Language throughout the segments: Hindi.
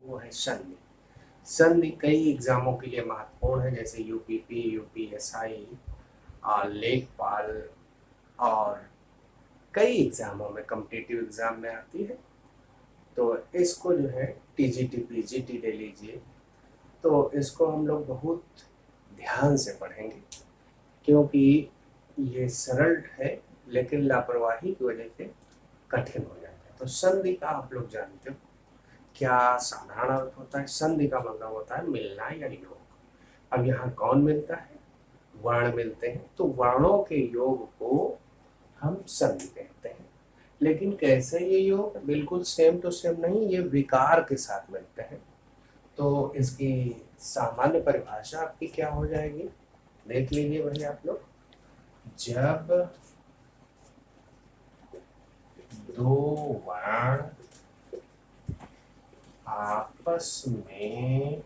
वो है संधि। संधि कई एग्जामों के लिए महत्वपूर्ण है, जैसे यूपीपी, यूपीएसआई, लेखपाल और कई एग्जामों में, कॉम्पिटिटिव एग्जाम में आती है। तो इसको जो है टीजीटी पीजीटी ले लीजिए, तो इसको हम लोग बहुत ध्यान से पढ़ेंगे, क्योंकि ये सरल है लेकिन लापरवाही की वजह से कठिन हो जाता है। तो संधि का आप लोग जानते हो क्या साधारण अर्थ होता है? संधि का मतलब होता है मिलना या योग। अब यहाँ कौन मिलता है? वर्ण मिलते हैं, तो वर्णों के योग को हम संधि कहते हैं। लेकिन कैसे ये योग? बिल्कुल सेम टू सेम नहीं, ये विकार के साथ मिलते हैं। तो इसकी सामान्य परिभाषा आपकी क्या हो जाएगी? देख लीजिए भाई आप लोग, जब दो वर्ण आपस में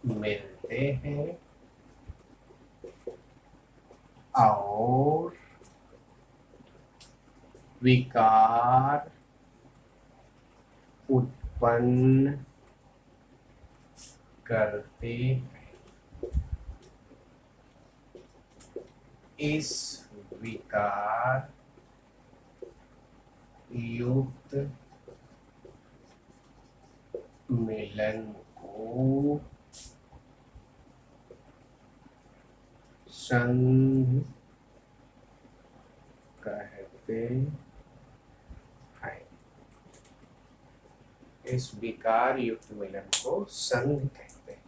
मिलते हैं और विकार उत्पन्न करते हैं, इस विकार युक्त मिलन को संधि कहते हैं। इस विकार युक्त मिलन को संधि कहते हैं।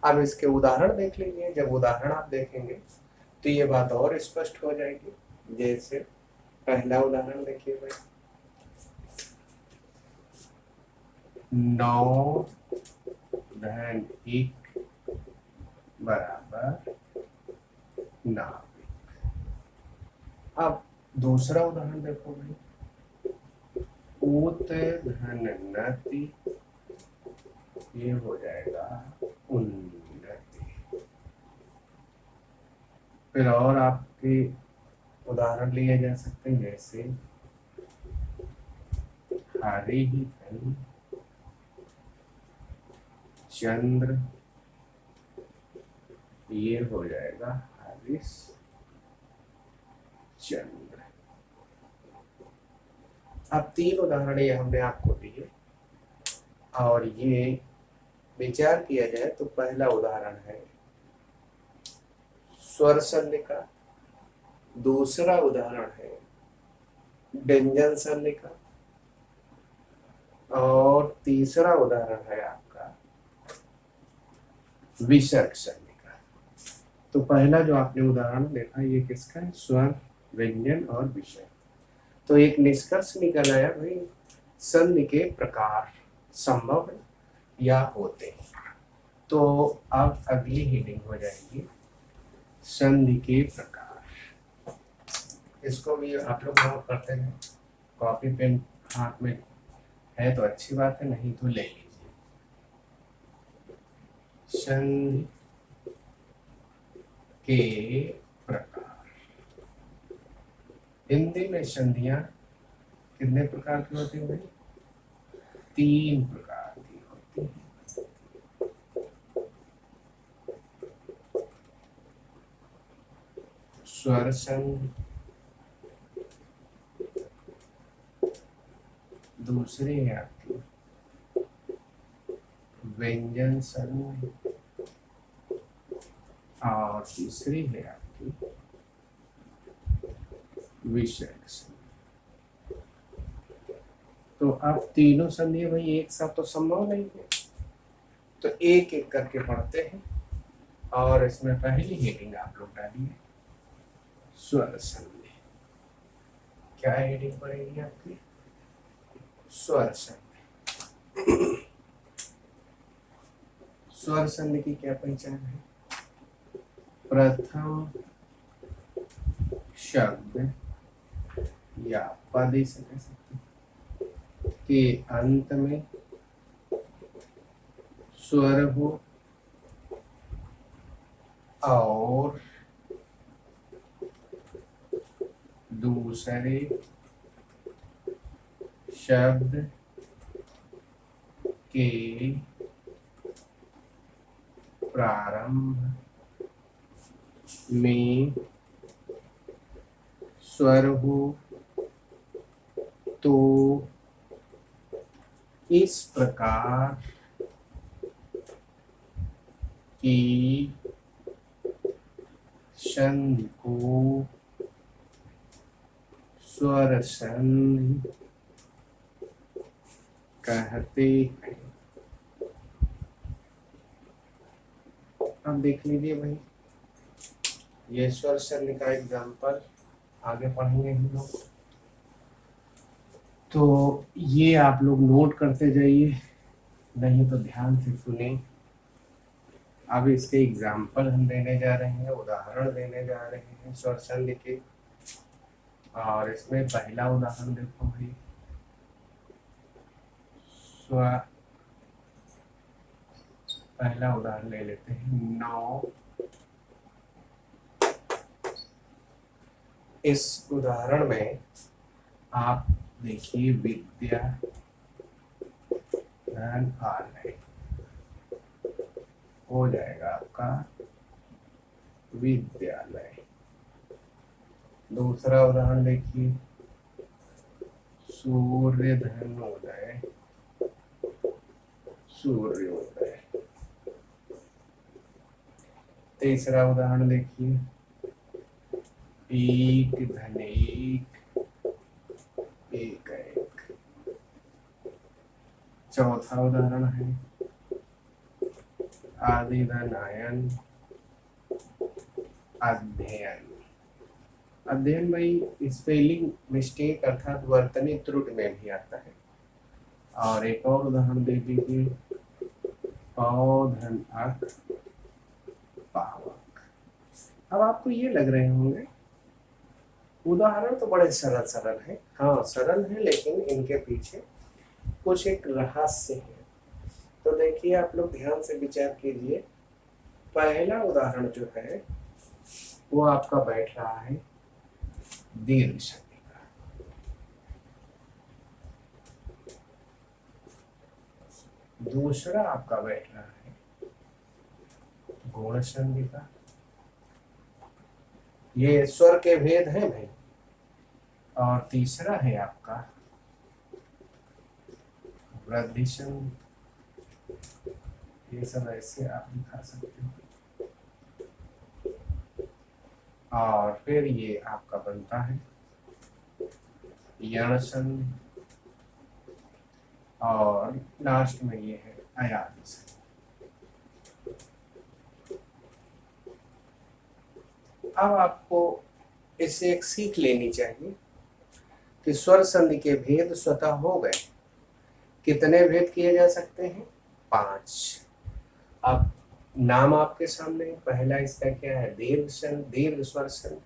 अब इसके उदाहरण देख लीजिए। जब उदाहरण आप देखेंगे तो ये बात और स्पष्ट हो जाएगी। जैसे पहला उदाहरण देखिए भाई, 9 धन 1 बराबर नाभिक। अब दूसरा उदाहरण देखो भाई, ऊत धन नति, ये हो जाएगा उन्नति। फिर और आपके उदाहरण लिए जा सकते हैं, जैसे हरि धन चंद्र, ये हो जाएगा हरिश चंद्र। अब 3 उदाहरण ये हमने आपको दिए, और ये विचार किया जाए तो पहला उदाहरण है स्वर संधि का, दूसरा उदाहरण है व्यंजन संधि का, और तीसरा उदाहरण है आपका विसर्ग संधि का। तो पहला जो आपने उदाहरण देखा ये किसका है? स्वर, व्यंजन और विसर्ग। तो एक निष्कर्ष निकल आया भाई, संधि के प्रकार संभव है या होते हैं। तो अब अगली हेडिंग हो जाएगी संधि के प्रकार। इसको भी आप लोग नोट करते हैं, कॉपी पेन हाथ में है तो अच्छी बात है, नहीं तो ले लीजिए। संधि के प्रकार। हिंदी में संधियां कितने प्रकार की होती है भाई? 3 प्रकार की होती है। स्वर संधि, दूसरी है आपकी व्यंजन संधि, और तीसरी है आपकी विसर्ग संधि। तो अब तीनों संधि भाई एक साथ तो संभव नहीं है, तो एक एक करके पढ़ते हैं। और इसमें पहली हेडिंग आप लोग डालिए स्वर संधि। क्या हेडिंग पड़ेगी आपकी? स्वर संधि। स्वर संधि की क्या पहचान है? प्रथम शब्द या पद इसे कह सकते हैं के अंत में स्वर हो और दूसरे शब्द के प्रारंभ में स्वर हो तो इस प्रकार की संधि को स्वर संधि कहते हैं। अब देख लीजिए भाई, ये स्वर संधि का एग्जाम्पल आगे पढ़ेंगे हम लोग, तो ये आप लोग नोट करते जाइए, नहीं तो ध्यान से सुने। अब इसके एग्जाम्पल हम देने जा रहे हैं, उदाहरण देने जा रहे हैं स्वर संधि के। और इसमें पहला उदाहरण देखो भाई, पहला उदाहरण ले लेते हैं 9। इस उदाहरण में आप देखिए, विद्या धन आलय हो जाएगा आपका विद्यालय। दूसरा उदाहरण देखिए, सूर्य धनोदय सूर्योदय। तीसरा उदाहरण देखिए, एक धन एक एक एक। चौथा उदाहरण है आदि धन आयन अध्ययन। अध्ययन भाई स्पेलिंग मिस्टेक अर्थात वर्तनी त्रुटि में भी आता है। और एक और उदाहरण दे दीजिए, पौधन अक पावक। अब आपको ये लग रहे होंगे उदाहरण तो बड़े सरल सरल है, हाँ सरल है, लेकिन इनके पीछे कुछ एक रहस्य है। तो देखिए, आप लोग ध्यान से विचार कीजिए। पहला उदाहरण जो है वो आपका बैठ रहा है दीर्घ संधि का। दूसरा आपका बैठ रहा है गुण संधि का। ये स्वर के भेद हैं भाई। और तीसरा है आपका वृद्धि संधि। ये सब ऐसे आप दिखा सकते हो। और फिर ये आपका बनता है यण संधि। और लास्ट में ये है अयादि संधि। अब आपको इससे एक सीख लेनी चाहिए कि स्वर संधि के भेद स्वतः हो गए। कितने भेद किए जा सकते हैं? 5। अब नाम आपके सामने, पहला इसका क्या है? दीर्घ स्वर संधि,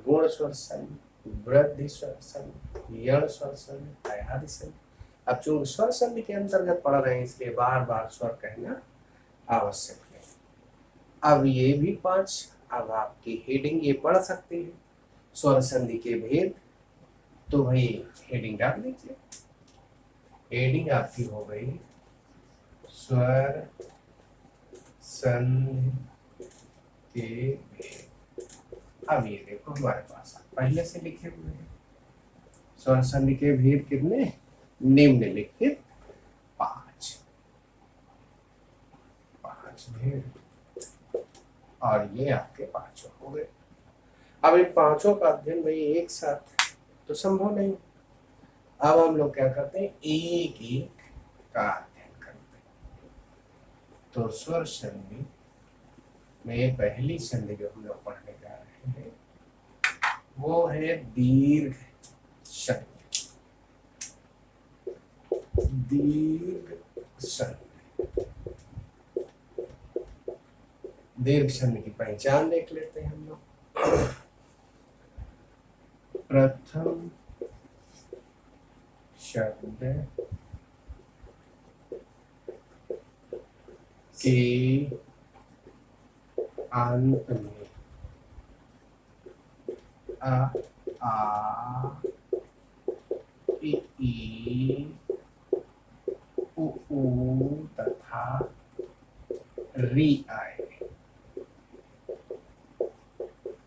गुण स्वर संधि, वृद्धि स्वर संधि, यण स्वर संधि, अयादि संधि। अब जो स्वर संधि के अंतर्गत पढ़ रहे हैं, इसलिए बार बार स्वर कहना आवश्यक है। अब ये भी 5। अब आपकी हेडिंग ये पढ़ सकती है स्वर संधि के भेद, तो भाई हेडिंग डाल दीजिए। हेडिंग आपकी हो गई स्वर संधि के भेद। अब ये देखो हमारे पास पहले से लिखे हुए हैं स्वर संधि के भेद कितने? निम्नलिखित 5 भेद। और ये आपके 5 हो गए। अब इन 5 का अध्ययन भाई एक साथ तो संभव नहीं। अब हम लोग क्या करते हैं? एक एक का अध्ययन करते हैं। तो स्वर संधि में पहली संधि जो हम लोग पढ़ने जा रहे हैं वो है दीर्घ संधि। दीर्घ संधि। दीर्घ संधि की पहचान देख लेते हैं हम लोग। प्रथम शब्द के अंत में आ इ ई उ ऊ तथा री आए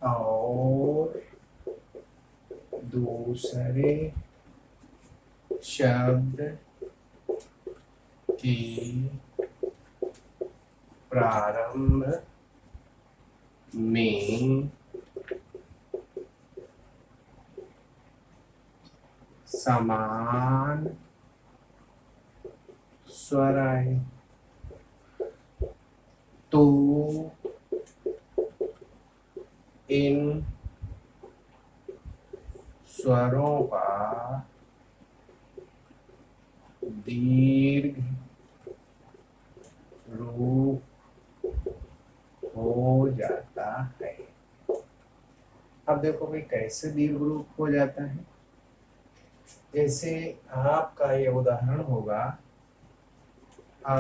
और दूसरे शब्द की प्रारंभ में समान स्वर आए तो इन स्वरों का दीर्घ रूप हो जाता है। अब देखो भाई कैसे दीर्घ रूप हो जाता है। जैसे आपका ये उदाहरण होगा आ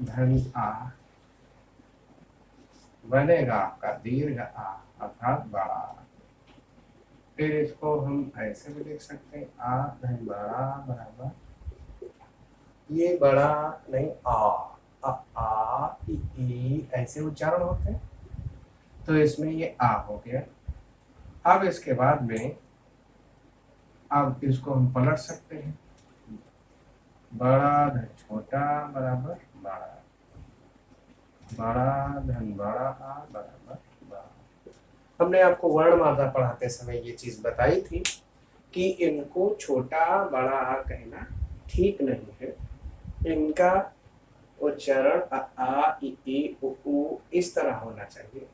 धन आ बनेगा आपका दीर्घ आ अर्थात बड़ा। फिर इसको हम ऐसे भी लिख सकते हैं आ धन बड़ा बराबर, ये बड़ा नहीं आ ई ऐसे उच्चारण होते हैं, तो इसमें ये आ हो गया। अब इसके बाद में अब इसको हम पलट सकते हैं, बड़ा धन छोटा बराबर बड़ा, बड़ा धन बड़ा आ बराबर बड़ा। हमने आपको वर्णमाला पढ़ाते समय ये चीज बताई थी कि इनको छोटा बड़ा आ कहना ठीक नहीं है। इनका उच्चारण आ ई उ इस तरह होना चाहिए।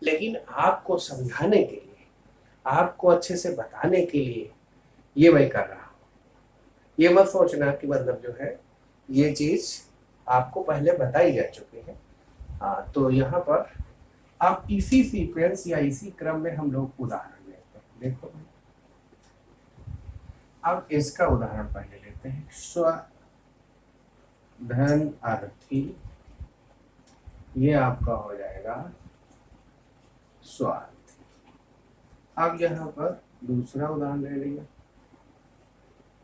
लेकिन आपको समझाने के लिए, आपको अच्छे से बताने के लिए ये मैं कर रहा हूँ। ये मत सोचना कि मतलब जो है ये चीज आपको पहले बताई जा चुकी है। तो यहाँ पर अब इसी सीक्वेंस या इसी क्रम में हम लोग उदाहरण लेते हैं। देखो अब इसका उदाहरण पहले लेते हैं। स्व धन अर्थी, ये आपका हो जाएगा स्वार्थी। अब यहाँ पर दूसरा उदाहरण ले लिया,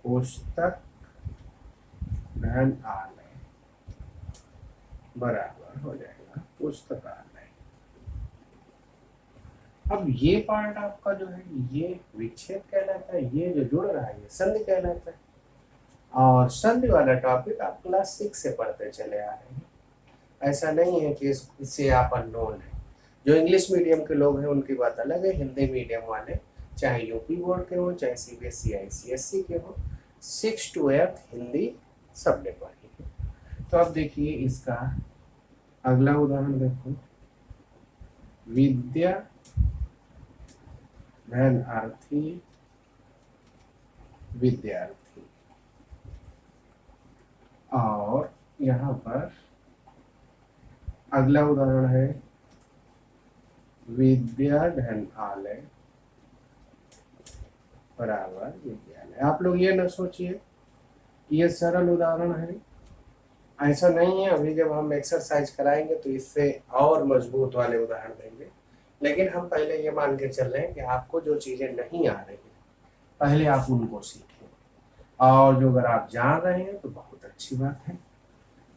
पुस्तक धन आलय बराबर हो जाएगा पुस्तकालय। अब ये पार्ट आपका जो है ये विच्छेद कहलाता है, ये जो जुड़ रहा है ये संधि कहलाता है। और संधि वाला टॉपिक आप क्लास 6 से पढ़ते चले आ रहे हैं। ऐसा नहीं है कि इससे आप अननोन है। जो इंग्लिश मीडियम के लोग हैं उनकी बात अलग है, हिंदी मीडियम वाले चाहे यूपी बोर्ड के हो चाहे सीबीएसई आईसीएसई के हो, 6 to 8 हिंदी सबने पढ़ी है। तो अब देखिए इसका अगला उदाहरण देखो, विद्या धन अर्थी विद्यार्थी। और यहाँ पर अगला उदाहरण है विद्या धन आलय बराबर विद्यालय। आप लोग ये न सोचिए ये सरल उदाहरण है, ऐसा नहीं है। अभी जब हम एक्सरसाइज कराएंगे तो इससे और मजबूत वाले उदाहरण देंगे। लेकिन हम पहले ये मान के चल रहे हैं कि आपको जो चीजें नहीं आ रही है पहले आप उनको सीखें, और जो अगर आप जान रहे हैं तो बहुत अच्छी बात है।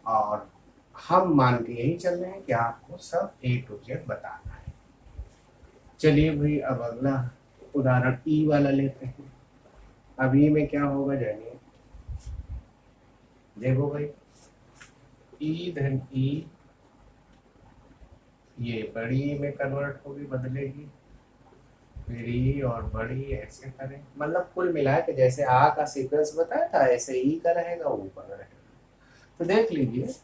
और हम मान के यही चल रहे हैं कि आपको सब A to Z बताना है। चलिए भाई अब अगला उदाहरण ई वाला लेते हैं। अब ई में क्या होगा जानिए, देखो भाई ई धन ई ये बड़ी में कन्वर्ट होगी, बदलेगी, फिर ई और बड़ी ऐसे करें। मतलब कुल मिला के जैसे आ का सीक्वेंस बताया था ऐसे ई का रहेगा, ऊपर रहेगा। तो देख लीजिए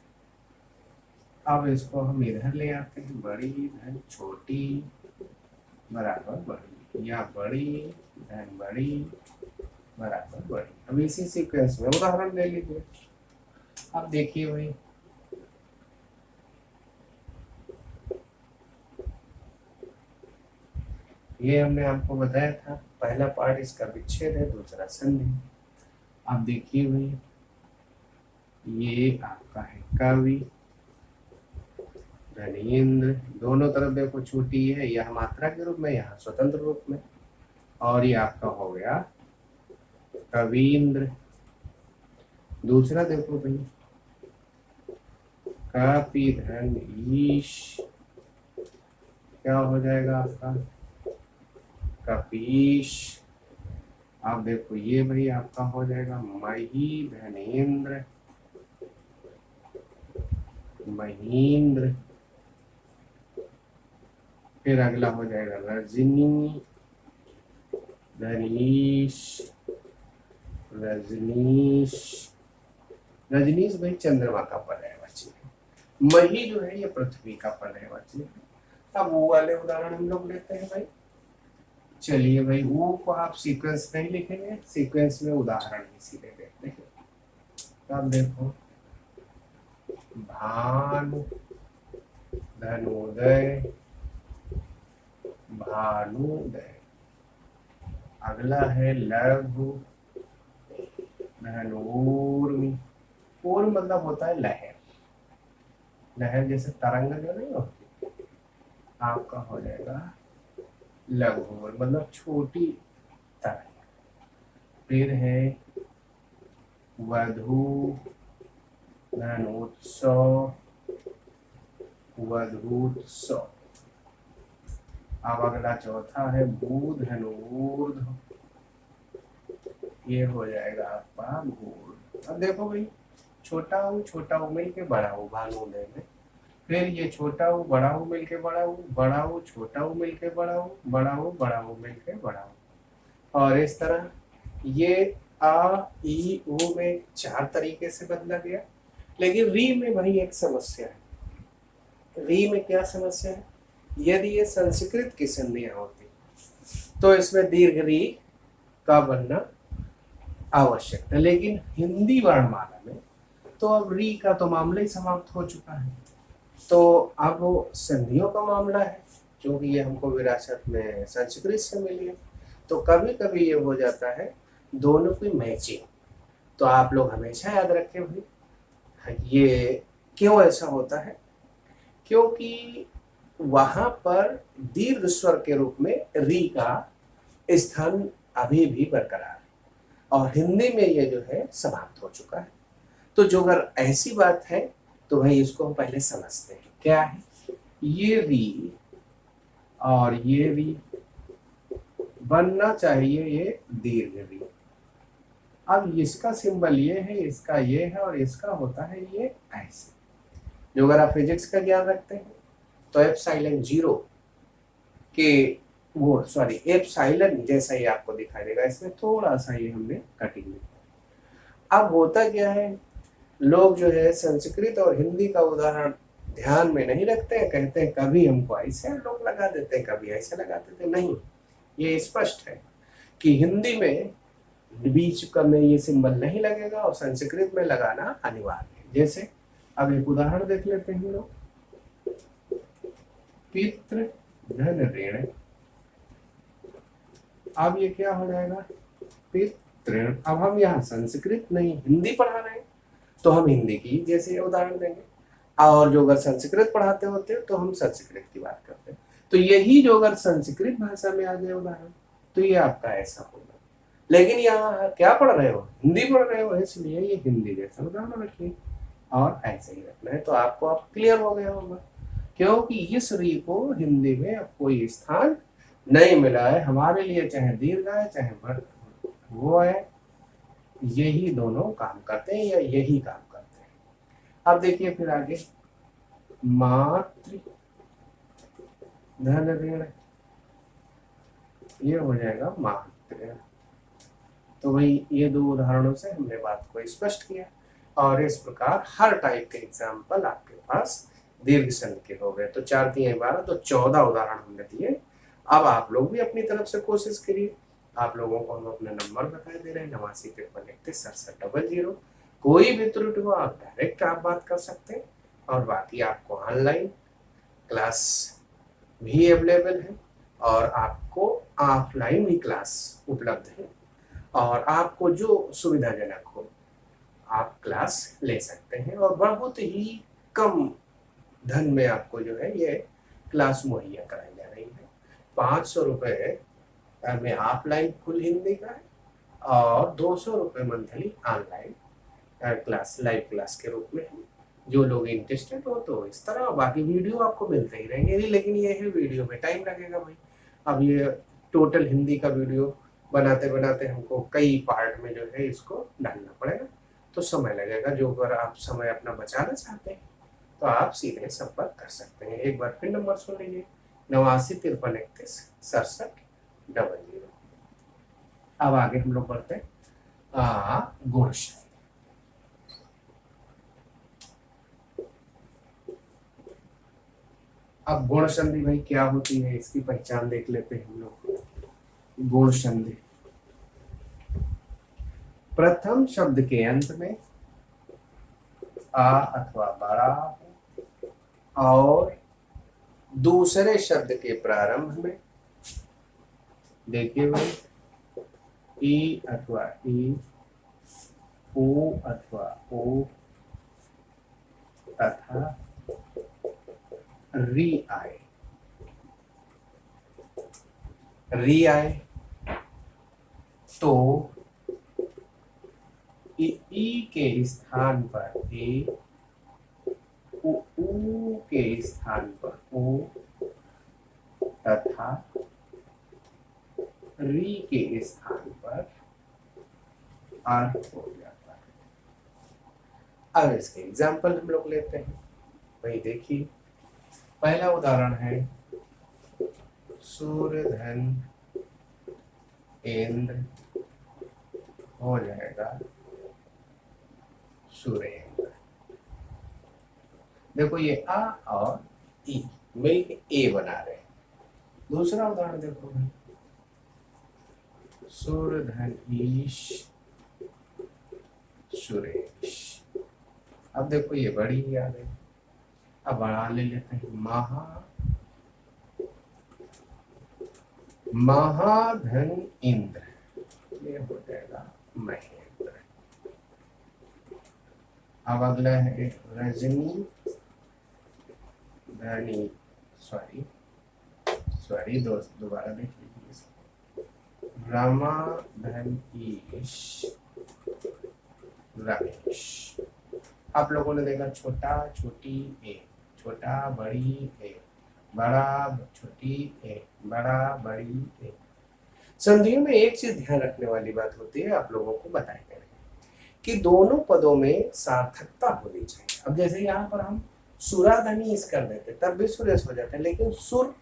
अब इसको हम इधर ले आते हैं, बड़ी धन छोटी बराबर बड़ी, या बड़ी धन बड़ी बराबर बड़ी। अब इसी सीक्वेंस में उदाहरण ले लीजिए। अब देखिए भाई ये हमने आपको बताया था, पहला पार्ट इसका विच्छेद है, दूसरा संधि। अब देखिए भाई ये आपका है कवि धनेन्द्र, दोनों तरफ देखो छोटी है, यह मात्रा के रूप में, यहाँ स्वतंत्र रूप में। और ये आपका हो गया कवींद्र। दूसरा देखो भाई, कपि धन ईश, क्या हो जाएगा आपका कपीश। आप देखो ये भाई आपका हो जाएगा मही धनेन्द्र, महेंद्र। फिर अगला हो जाएगा रजनी, रनीश, रजनीश। रजनीश भाई चंद्रमा का पर्यायवाची है। मही जो है ये पृथ्वी का पर्यायवाची है। अब वो वाले उदाहरण हम लोग लेते हैं भाई। चलिए भाई, वो को आप सीक्वेंस नहीं लिखेंगे, सीक्वेंस में उदाहरण ही सीधे देखते हैं। तब देखो भानु, धनोदय, भानुदय। अगला है लघु, धनूर्मी। पूर्व मतलब होता है लहर, लहर जैसे तरंग जो नहीं होती, आपका हो जाएगा लघु मतलब छोटी तरंग। फिर है वधु, धनोत्सव, वधूत्सव। अब अगला चौथा है बूध, धनूर्ध, ये हो जाएगा आपका घूर्ध। अब देखो भाई, छोटा ऊ मिल के बड़ा ऊ भानुदय में, फिर ये छोटा ऊ बड़ा ऊ मिल के बड़ा ऊ छोटा ऊ मिल के बड़ा ऊ मिल के बड़ा ऊ। और इस तरह ये आ ई ऊ में 4 तरीके से बदला गया। लेकिन री में भाई एक समस्या है। री में क्या समस्या है, यदि ये संस्कृत की संधियां होती तो इसमें दीर्घ री का बनना आवश्यक था, लेकिन हिंदी वर्णमाला में तो अब री का तो मामला ही समाप्त हो चुका है। तो अब वो संधियों का मामला है, क्योंकि ये हमको विरासत में संस्कृत से मिली है। तो कभी कभी ये हो जाता है दोनों की मैचिंग। तो आप लोग हमेशा याद रखें भाई, ये क्यों ऐसा होता है, क्योंकि वहां पर दीर्घ स्वर के रूप में री का स्थान अभी भी बरकरार है, और हिंदी में ये जो है समाप्त हो चुका है। तो जो अगर ऐसी बात है तो भाई इसको हम पहले समझते हैं क्या है। ये री और ये री बनना चाहिए ये दीर्घ री। अब इसका सिंबल ये है, इसका ये है, और इसका होता है ये ऐसे। जो अगर आप फिजिक्स का ज्ञान रखते हैं तो एप्सिलॉन जीरो के वो सॉरी एप्सिलॉन जैसा ही आपको दिखाई देगा। इसमें थोड़ा सा ये हमने कटिंग। अब होता क्या है, लोग जो है संस्कृत और हिंदी का उदाहरण ध्यान में नहीं रखते हैं, कहते हैं कभी हमको ऐसे लोग लगा देते हैं, कभी ऐसे लगा देते हैं। नहीं, ये स्पष्ट है कि हिंदी में बीच का में ये सिंबल नहीं लगेगा और संस्कृत में लगाना अनिवार्य है। जैसे अब एक उदाहरण देख लेते हैं लोग, पितृ धन ऋण। अब ये क्या हो जाएगा पितृ। अब हम यहाँ संस्कृत नहीं हिंदी पढ़ा रहे हैं तो हम हिंदी की जैसे उदाहरण देंगे, और जो अगर संस्कृत पढ़ाते होते तो हम संस्कृत की बात करते हैं। तो यही जो अगर संस्कृत भाषा में आ जाए उदाहरण तो ये आपका ऐसा होगा। लेकिन यहाँ क्या पढ़ रहे हो, हिंदी पढ़ रहे हो, इसलिए ये हिंदी जैसा उदाहरण रखिए और ऐसे ही रखना है। तो आपको अब क्लियर हो गया होगा, क्योंकि इस री को हिंदी में अब कोई स्थान नहीं मिला है हमारे लिए, चाहे दीर्घ है चाहे वो है, यही दोनों काम करते हैं या यही काम करते हैं। अब देखिए फिर आगे मातृ धन ऋण, ये हो जाएगा मातृ। तो भाई ये दो उदाहरणों से हमने बात को स्पष्ट किया, और इस प्रकार हर टाइप के एग्जाम्पल आपके पास दीर्घ संधि के हो गए। तो 4 3 12 तो 14 उदाहरण हमने दिए। अब आप लोग भी अपनी तरफ से कोशिश करिए। आप लोगों को हम अपना नंबर बता दे रहे हैं 8953616700। कोई भी त्रुटि हो आप डायरेक्ट आप बात कर सकते हैं, और बाकी आपको ऑनलाइन क्लास भी अवेलेबल है और आपको ऑफलाइन भी क्लास उपलब्ध है, और आपको जो सुविधाजनक हो आप क्लास ले सकते हैं, और बहुत ही कम धन में आपको जो है ये क्लास मुहैया कराई जा रही है। 500 रुपये में ऑफलाइन फुल हिंदी का है और 200 रुपये monthly online class live class के रूप में है। जो लोग इंटरेस्टेड हो तो इस तरह, बाकी वीडियो आपको मिलते ही रहेंगे। लेकिन ये है वीडियो में टाइम लगेगा भाई। अब ये टोटल हिंदी का वीडियो बनाते बनाते हमको कई पार्ट में जो है इसको डालना पड़ेगा, तो समय लगेगा। जो अगर आप समय अपना बचाना चाहते हैं तो आप सीधे संपर्क कर सकते हैं। एक बार फिर नंबर सुन लीजिए, 89 53 31 67 00। अब आगे हम लोग बढ़ते हैं गुण शब्द। अब गुण संधि भाई क्या होती है, इसकी पहचान देख लेते हैं हम लोग। गुण संधि प्रथम शब्द के अंत में आ अथवा बड़ा और दूसरे शब्द के प्रारंभ में, देखिए भाई, ई अथवा ई, ओ अथवा ओ तथा री आए। री आए तो ई के स्थान पर ए, उ के स्थान पर ओ तथा री के स्थान पर आर हो जाता है। अब इसके एग्जाम्पल हम लोग लेते हैं। भाई देखिए, पहला उदाहरण है सूर्यधन इंद्र हो जाएगा सुरेंद्र। देखो ये आ और ई मिलके ए बना रहे हैं। दूसरा उदाहरण देखो भाई, सूर्यधन ईश सुरेश। अब देखो ये बड़ी ही आ गई। अब बड़ा ले लेते हैं, महाधन इंद्र, ये हो जाएगा महेंद्र। अब अगला है रजनी धनी, सॉरी दोस्त दोबारा देख लीजिए, रमा धन ईश रमेश। आप लोगों ने देखा छोटा छोटी ए, छोटा बड़ी ए, बड़ा छोटी ए, बड़ा बड़ी ए। संधियों में एक चीज ध्यान रखने वाली बात होती है, आप लोगों को बताए गए कि दोनों पदों में सार्थकता होनी चाहिए। अब जैसे यहाँ पर हम सुराधनी इस कर देते तब भी सुरेश हो जाता है, लेकिन सुर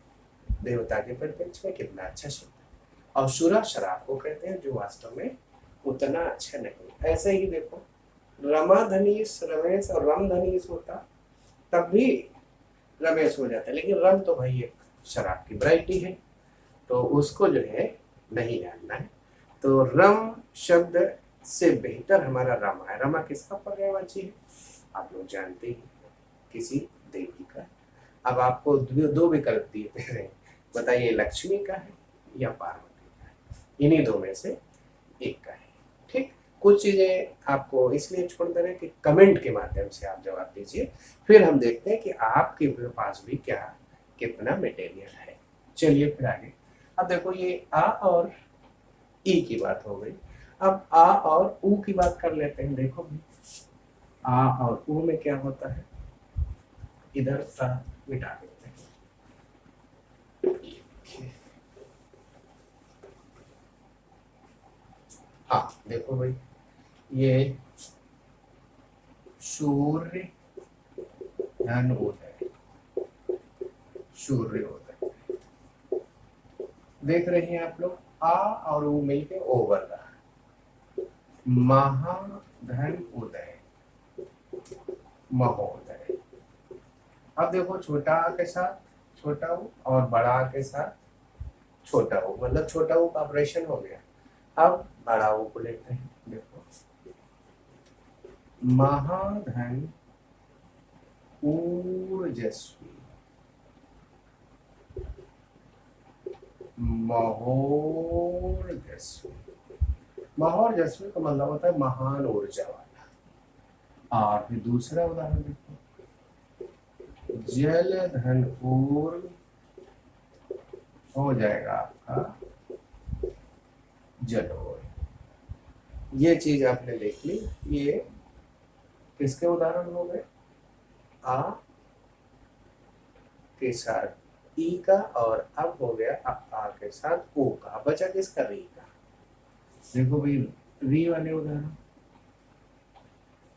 देवता के परिप्रेक्ष्य में कितना अच्छा शब्द है। और सुरा शराब को कहते हैं जो वास्तव में उतना अच्छा नहीं। ऐसे ही देखो, रमा धनीश रमेश और रम धनीश होता तब भी रमेश हो जाता है, लेकिन रम तो भाई एक शराब की वैरायटी है, तो उसको जो है नहीं जानना है। तो रम शब्द से बेहतर हमारा रमा है। रमा किसका पर्यायवाची है, आप लोग जानते हैं, किसी देवी का। अब आपको दो विकल्प दिए हैं, बताइए लक्ष्मी का है या पार्वती का है। इन्हीं दो में से एक का है। ठीक, कुछ चीजें आपको इसलिए छोड़ दे रहे हैं कि कमेंट के माध्यम से आप जवाब दीजिए, फिर हम देखते हैं कि आपके पास भी क्या कितना मटेरियल है। चलिए फिर आगे। अब देखो ये आ और ई की बात हो गई, अब आ और ऊ की बात कर लेते हैं। देखो भी आ और ऊ में क्या होता है, इधर सा मिटा देते हैं। हाँ देखो भाई, ये सूर्य धन उदय, सूर्योदय। देख रहे हैं आप लोग, आ और ऊ मिलके ओ बन रहा है। महाधन उदय, महोदय। अब देखो छोटा आ के साथ छोटा ऊ और बड़ा आ के साथ छोटा ऊ, मतलब छोटा ऊ का ऑपरेशन हो गया। अब बड़ा ऊ को लेते हैं। देखो महाधन ऊर्जस्वी, महोर्जस्वी। महोर्जस्वी का मतलब होता है महान ऊर्जा वाला। और फिर दूसरा उदाहरण देखो, जल धन ऊर्ज हो जाएगा आपका जलोय। ये चीज आपने देख ली। ये किसके उदाहरण हो गए? आ के साथ ई का, और अब हो गया आ के साथ ओ का। बचा किसका? री का। देखो भाई, री वाले उदाहरण,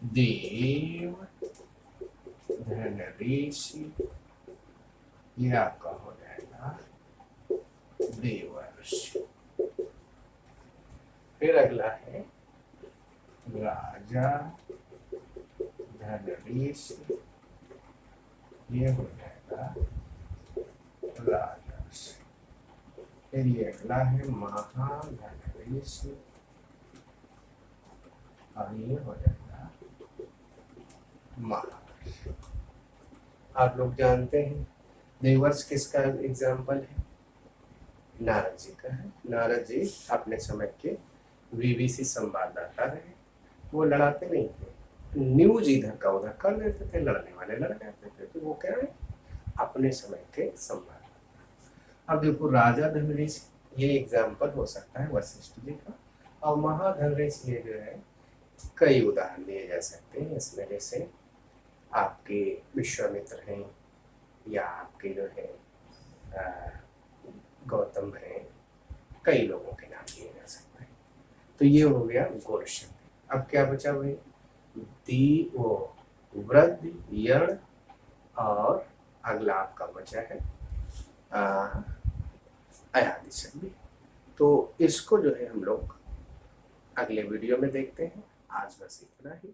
देव, धन ऋषि, ये आपका हो जाएगा देवर्षि। फिर अगला है राजा, धन ऋषि, ये हो जाएगा राजर्षि। फिर ये अगला है महा, धन ऋषि, और ये हो जाएगा महर्षि। आप लोग जानते हैं देवर्ष किसका एग्जाम्पल है? नारद जी का है। नारद जी अपने समय के बीबीसी संवाददाता रहे। वो लड़ाते नहीं थे, न्यूज इधर का उधर कर देते थे, लड़ने वाले लड़ जाते थे। तो वो क्या है? अपने समय के संवाददाता। अब देखो, राजा धनऋषि, ये एग्जाम्पल हो सकता है वशिष्ठ जी का। और महाधनऋषि, ये जो है कई उदाहरण दिए जा सकते हैं इसमें। जैसे आपके विश्वामित्र हैं, या आपके जो है गौतम हैं, कई लोगों के नाम लिए जा सकते हैं। तो ये हो गया गुण शब्द। अब क्या बचा भाई? दी वो वृद्धि, यण, और अगला आपका बचा है अयादि शब्द। तो इसको जो है हम लोग अगले वीडियो में देखते हैं। आज बस इतना ही।